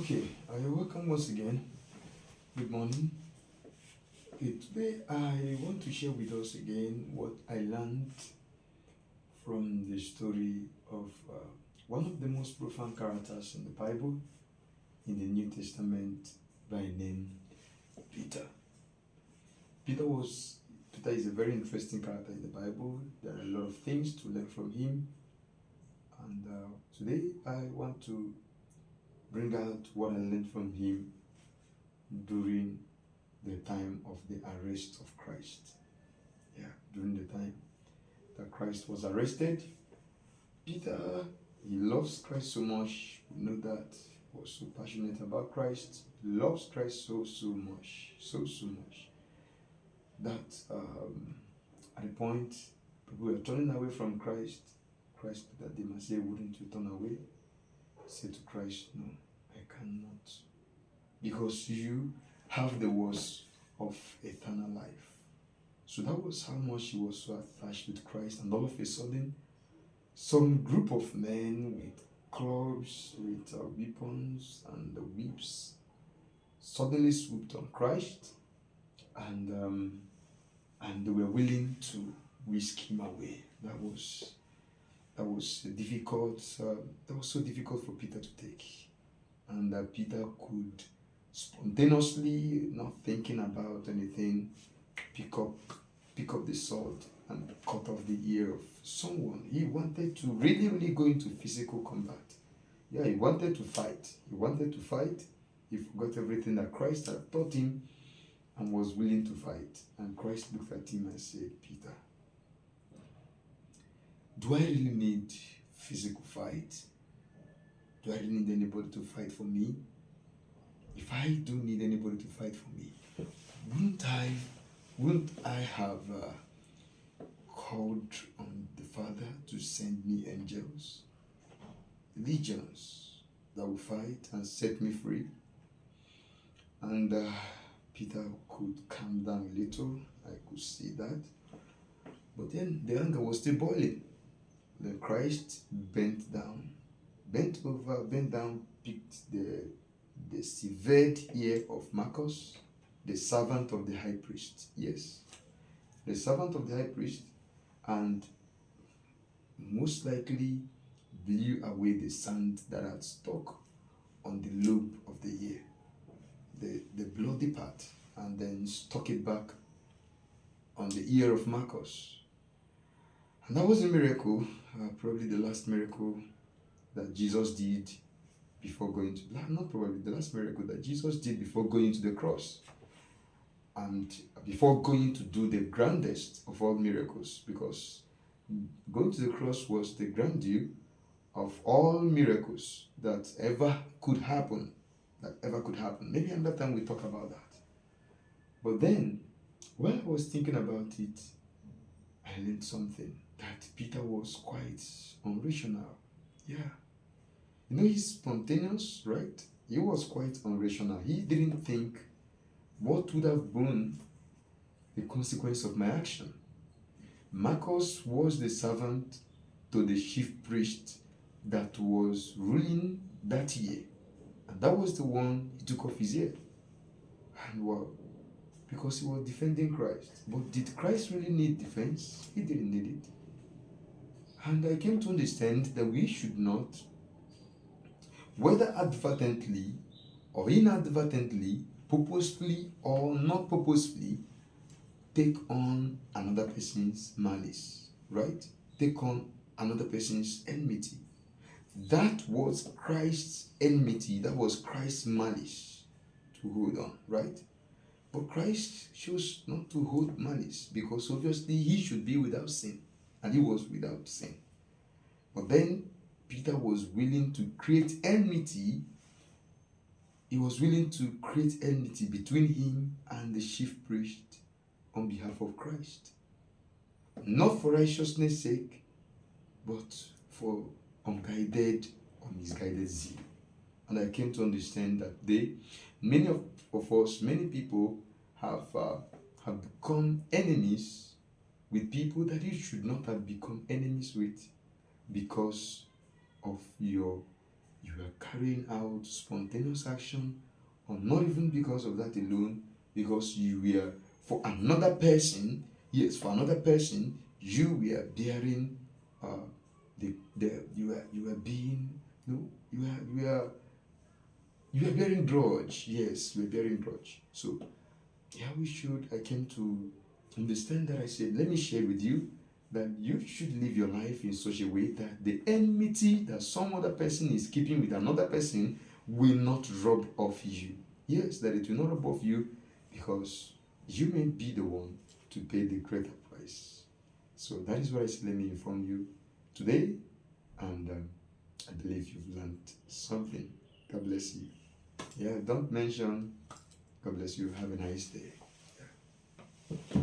Okay, welcome once again. Good morning. Okay, today I want to share with us again what I learned from the story of one of the most profound characters in the Bible, in the New Testament, by name Peter. Peter is a very interesting character in the Bible. There are a lot of things to learn from him. And today I want to bring out what I learned from him during the time of the arrest of Christ. During the time that Christ was arrested, Peter, he loves Christ so much. We know that. He was so passionate about Christ. He loves Christ so much, so much, that at a point, people were turning away from Christ. Christ, that they must say, wouldn't you turn away? He said to Christ, no, I cannot. Because you have the words of eternal life. So that was how much he was so attached with Christ. And all of a sudden, some group of men with clubs, with weapons and whips suddenly swooped on Christ, and they were willing to whisk him away. That was difficult. That was so difficult for Peter to take, and Peter could spontaneously, not thinking about anything, pick up the sword and cut off the ear of someone. He wanted to really go into physical combat. He wanted to fight. He forgot everything that Christ had taught him and was willing to fight. And Christ looked at him and said, Peter, do I really need physical fight? Do I really need anybody to fight for me? If I do need anybody to fight for me, wouldn't I have called on the Father to send me angels, legions that will fight and set me free? And Peter could calm down a little. I could see that. But then the anger was still boiling. Then Christ bent down, picked the severed ear of Marcus, the servant of the high priest. Yes, the servant of the high priest, and most likely blew away the sand that had stuck on the lobe of the ear, the bloody part, and then stuck it back on the ear of Marcus. And that was a miracle, probably the last miracle that Jesus did before going to, not probably, the last miracle that Jesus did before going to the cross. And before going to do the grandest of all miracles, because going to the cross was the grandeur of all miracles that ever could happen. Maybe another time we talk about that. But then, when I was thinking about it, I learned something, that Peter was quite unrational. He's spontaneous, right? He was quite unrational. He didn't think, what would have been the consequence of my action? Marcus was the servant to the chief priest that was ruling that year. And that was the one he took off his ear. And wow, because he was defending Christ. But did Christ really need defense? He didn't need it. And I came to understand that we should not, whether advertently or inadvertently, purposefully or not purposefully, take on another person's malice, right? Take on another person's enmity. That was Christ's enmity, that was Christ's malice to hold on, right? But Christ chose not to hold malice, because obviously he should be without sin, and he was without sin. But then Peter was willing to create enmity. He was willing to create enmity between him and the chief priest on behalf of Christ. Not for righteousness' sake, but for unguided or misguided zeal. And I came to understand that many people have become enemies with people that you should not have become enemies with, because of your you are carrying out spontaneous action, or not even because of that alone, because you were for another person, yes, for another person, you were bearing you were being, no, you are bearing grudge. Yes, you are bearing grudge. So I came to understand that. I said, let me share with you that you should live your life in such a way that the enmity that some other person is keeping with another person will not rub off you. Yes, that it will not rub off you, because you may be the one to pay the greater price. So that is what I said. Let me inform you today, and I believe you've learned something. God bless you. Yeah, don't mention. God bless you. Have a nice day. Yeah.